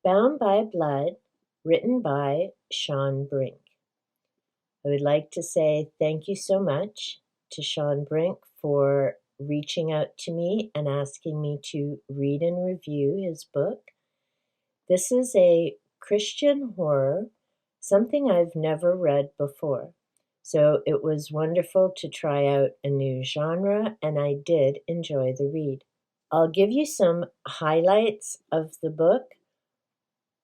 Bound by Blood, written by Shawn Brink. I would like to say thank you so much to Shawn Brink for reaching out to me and asking me to read and review his book. This is a Christian horror, something I've never read before. So it was wonderful to try out a new genre, and I did enjoy the read. I'll give you some highlights of the book,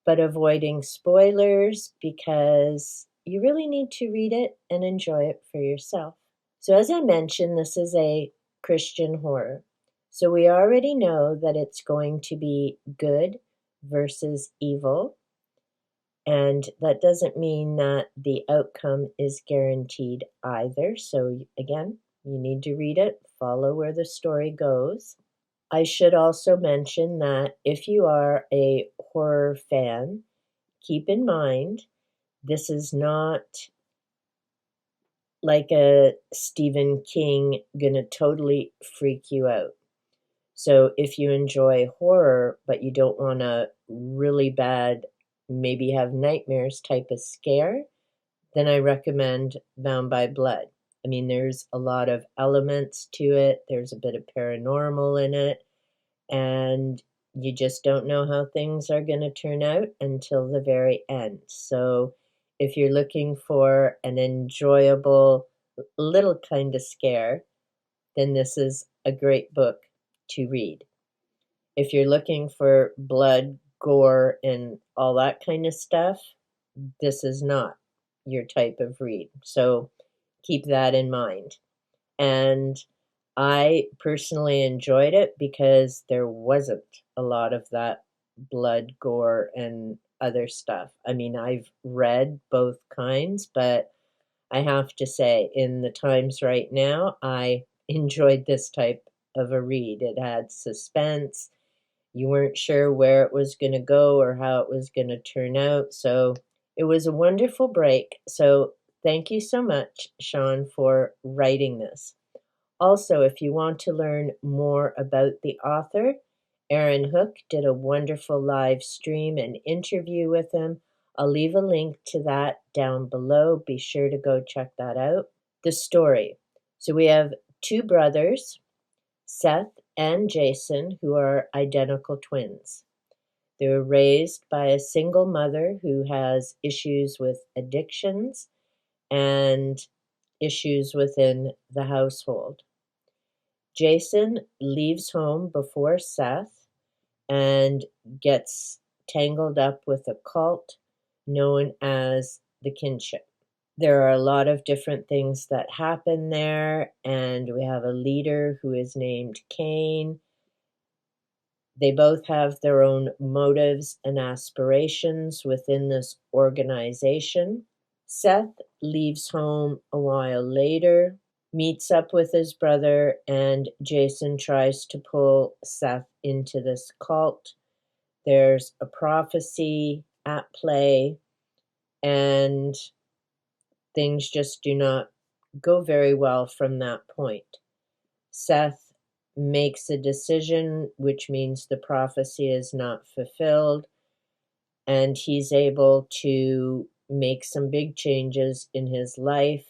but avoiding spoilers because you really need to read it and enjoy it for yourself. So, as I mentioned, this is a Christian horror. So, we already know that it's going to be good versus evil. And that doesn't mean that the outcome is guaranteed either. So, again, you need to read it, follow where the story goes. I should also mention that if you are a horror fan, keep in mind this is not like a Stephen King gonna totally freak you out. So if you enjoy horror, but you don't want a really bad, maybe have nightmares type of scare, then I recommend Bound by Blood. I mean, there's a lot of elements to it. There's a bit of paranormal in it. And you just don't know how things are going to turn out until the very end. So if you're looking for an enjoyable little kind of scare, then this is a great book to read. If you're looking for blood, gore, and all that kind of stuff, this is not your type of read. So keep that in mind. And I personally enjoyed it because there wasn't a lot of that blood, gore, and other stuff. I mean, I've read both kinds, but I have to say, in the times right now, I enjoyed this type of a read. It had suspense. You weren't sure where it was going to go or how it was going to turn out. So it was a wonderful break. So thank you so much, Shawn, for writing this. Also, if you want to learn more about the author, Arron Hook did a wonderful live stream and interview with him. I'll leave a link to that down below. Be sure to go check that out. The story. So we have two brothers, Seth and Jason, who are identical twins. They were raised by a single mother who has issues with addictions and issues within the household. Jason leaves home before Seth and gets tangled up with a cult known as the Kinship. There are a lot of different things that happen there, and we have a leader who is named Cain. They both have their own motives and aspirations within this organization. Seth leaves home a while later, meets up with his brother, and Jason tries to pull Seth into this cult. There's a prophecy at play, and things just do not go very well from that point. Seth makes a decision, which means the prophecy is not fulfilled, and he's able to make some big changes in his life.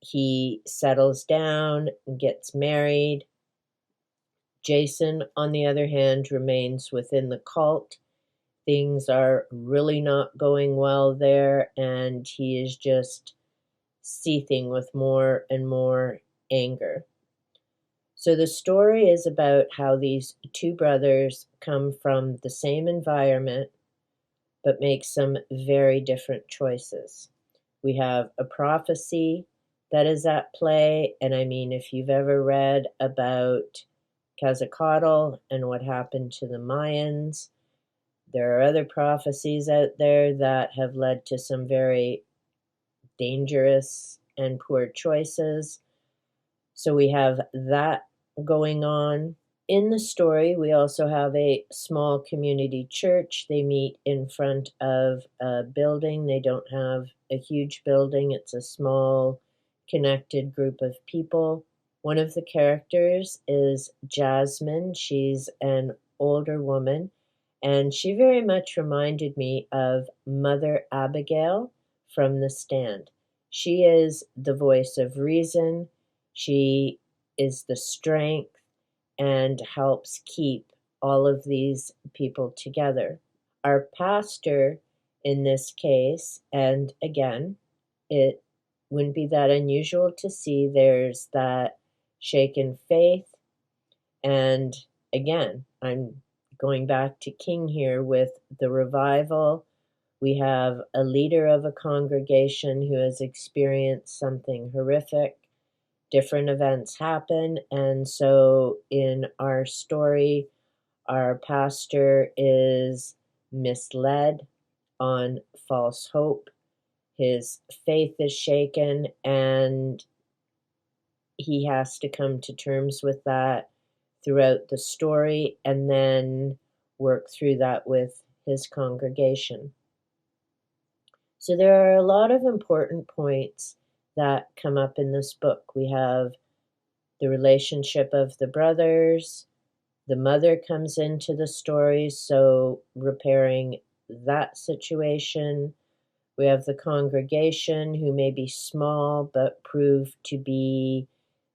He settles down, gets married. Jason, on the other hand, remains within the cult. Things are really not going well there, and he is just seething with more and more anger. So the story is about how these two brothers come from the same environment, but make some very different choices. We have a prophecy that is at play, and I mean, if you've ever read about Quetzalcoatl and what happened to the Mayans, there are other prophecies out there that have led to some very dangerous and poor choices. So we have that going on. In the story, we also have a small community church. They meet in front of a building. They don't have a huge building. It's a small, connected group of people. One of the characters is Jasmine. She's an older woman, And she very much reminded me of Mother Abigail from The Stand. She is the voice of reason. She is the strength and helps keep all of these people together. Our pastor in this case, and again, it wouldn't be that unusual to see there's that shaken faith. And again, I'm going back to King here with the revival. We have a leader of a congregation who has experienced something horrific. Different events happen. And so in our story, our pastor is misled on false hope. His faith is shaken, and he has to come to terms with that throughout the story and then work through that with his congregation. So there are a lot of important points that come up in this book. We have the relationship of the brothers. The mother comes into the story, so repairing that situation. We have the congregation, who may be small but prove to be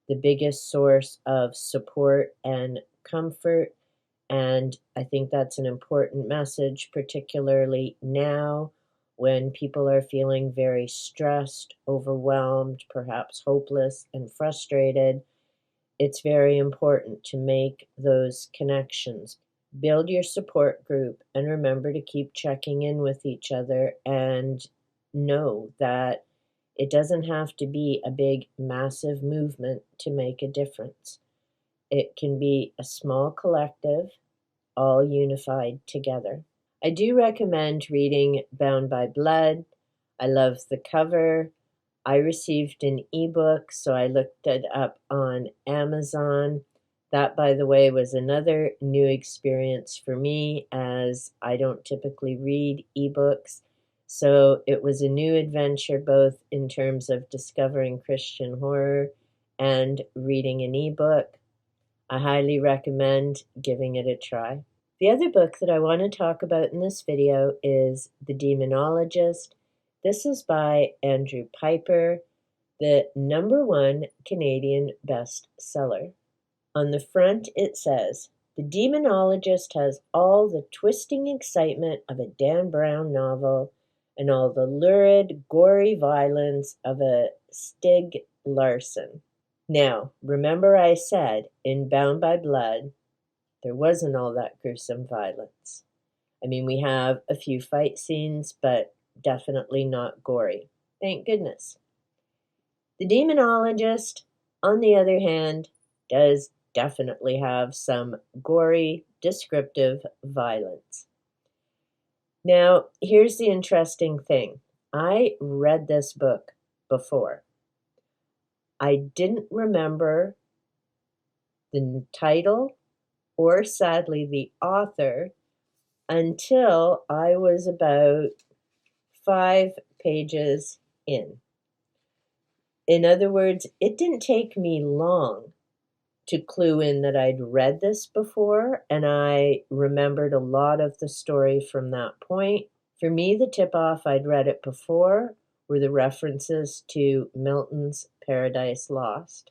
the biggest source of support and comfort. And I think that's an important message, particularly now when people are feeling very stressed, overwhelmed, perhaps hopeless and frustrated. It's very important to make those connections. Build your support group and remember to keep checking in with each other, and know that it doesn't have to be a big, massive movement to make a difference. It can be a small collective, all unified together. I do recommend reading Bound by Blood. I love the cover. I received an ebook, so I looked it up on Amazon. That, by the way, was another new experience for me, as I don't typically read ebooks. So it was a new adventure, both in terms of discovering Christian horror and reading an ebook. I highly recommend giving it a try. The other book that I want to talk about in this video is The Demonologist. This is by Andrew Pyper, the #1 Canadian bestseller. On the front it says, "The Demonologist has all the twisting excitement of a Dan Brown novel and all the lurid, gory violence of a Stieg Larsson." Now, remember I said in Bound by Blood, there wasn't all that gruesome violence. I mean, we have a few fight scenes, but definitely not gory. Thank goodness. The Demonologist, on the other hand, does definitely have some gory, descriptive violence. Now, here's the interesting thing. I read this book before. I didn't remember the title or, sadly, the author until I was about 5 pages in. In other words, it didn't take me long to clue in that I'd read this before, and I remembered a lot of the story from that point. For me, the tip-off I'd read it before were the references to Milton's Paradise Lost.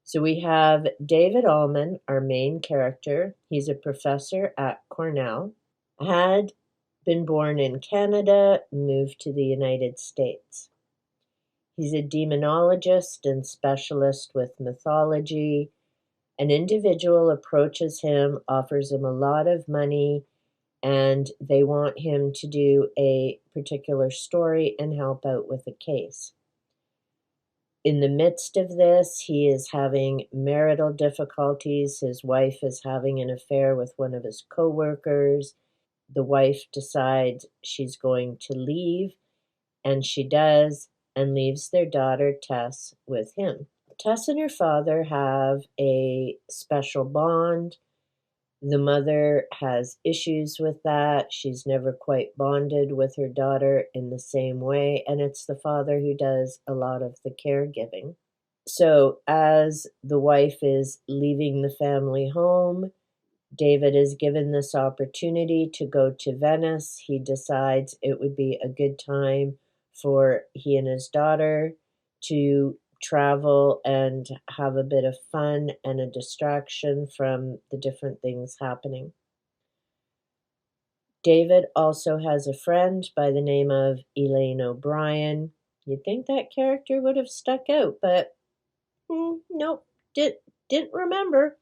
So we have David Allman, our main character. He's a professor at Cornell, had been born in Canada, moved to the United States. He's a demonologist and specialist with mythology. An individual approaches him, offers him a lot of money, and they want him to do a particular story and help out with a case. In the midst of this, he is having marital difficulties. His wife is having an affair with one of his coworkers. The wife decides she's going to leave, and she does, and leaves their daughter Tess with him. Tess and her father have a special bond. The mother has issues with that. She's never quite bonded with her daughter in the same way, and it's the father who does a lot of the caregiving. So as the wife is leaving the family home, David is given this opportunity to go to Venice. He decides it would be a good time for he and his daughter to travel and have a bit of fun and a distraction from the different things happening. David also has a friend by the name of Elaine O'Brien. You'd think that character would have stuck out, but nope, didn't remember.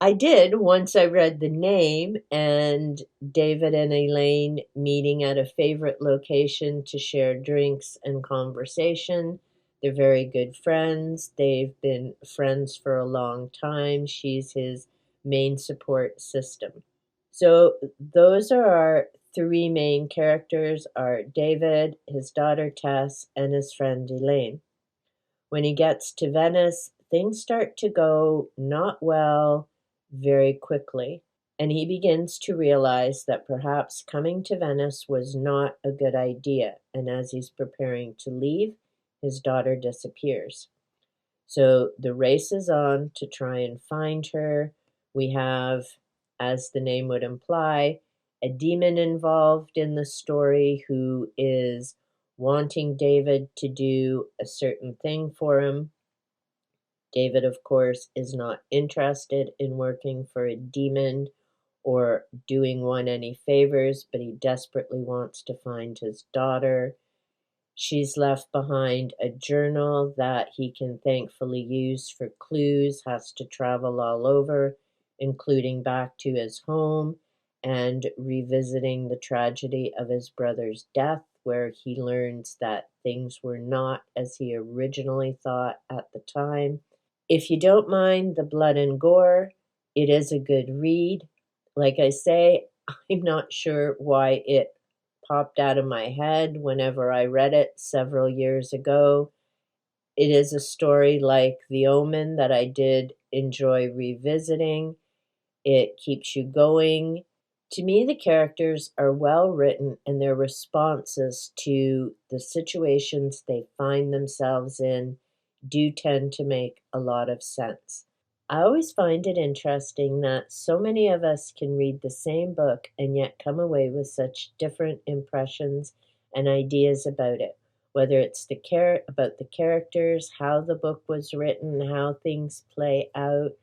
I did once I read the name, and David and Elaine meeting at a favorite location to share drinks and conversation. They're very good friends. They've been friends for a long time. She's his main support system. So those are our three main characters are David, his daughter Tess, and his friend Elaine. When he gets to Venice, things start to go not well very quickly, and he begins to realize that perhaps coming to Venice was not a good idea, and as he's preparing to leave, his daughter disappears. So the race is on to try and find her. We have, as the name would imply, a demon involved in the story who is wanting David to do a certain thing for him. David, of course, is not interested in working for a demon or doing one any favors, but he desperately wants to find his daughter. She's left behind a journal that he can thankfully use for clues, has to travel all over, including back to his home and revisiting the tragedy of his brother's death, where he learns that things were not as he originally thought at the time. If you don't mind the blood and gore, it is a good read. Like I say, I'm not sure why it popped out of my head whenever I read it several years ago. It is a story like The Omen that I did enjoy revisiting. It keeps you going. To me, the characters are well written and their responses to the situations they find themselves in do tend to make a lot of sense. I always find it interesting that so many of us can read the same book and yet come away with such different impressions and ideas about it, whether it's about the characters, how the book was written, how things play out.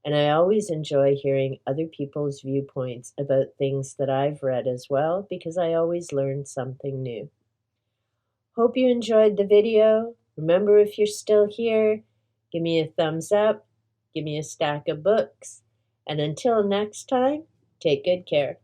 And I always enjoy hearing other people's viewpoints about things that I've read as well, because I always learn something new. Hope you enjoyed the video. Remember, if you're still here, give me a thumbs up, give me a stack of books, and until next time, take good care.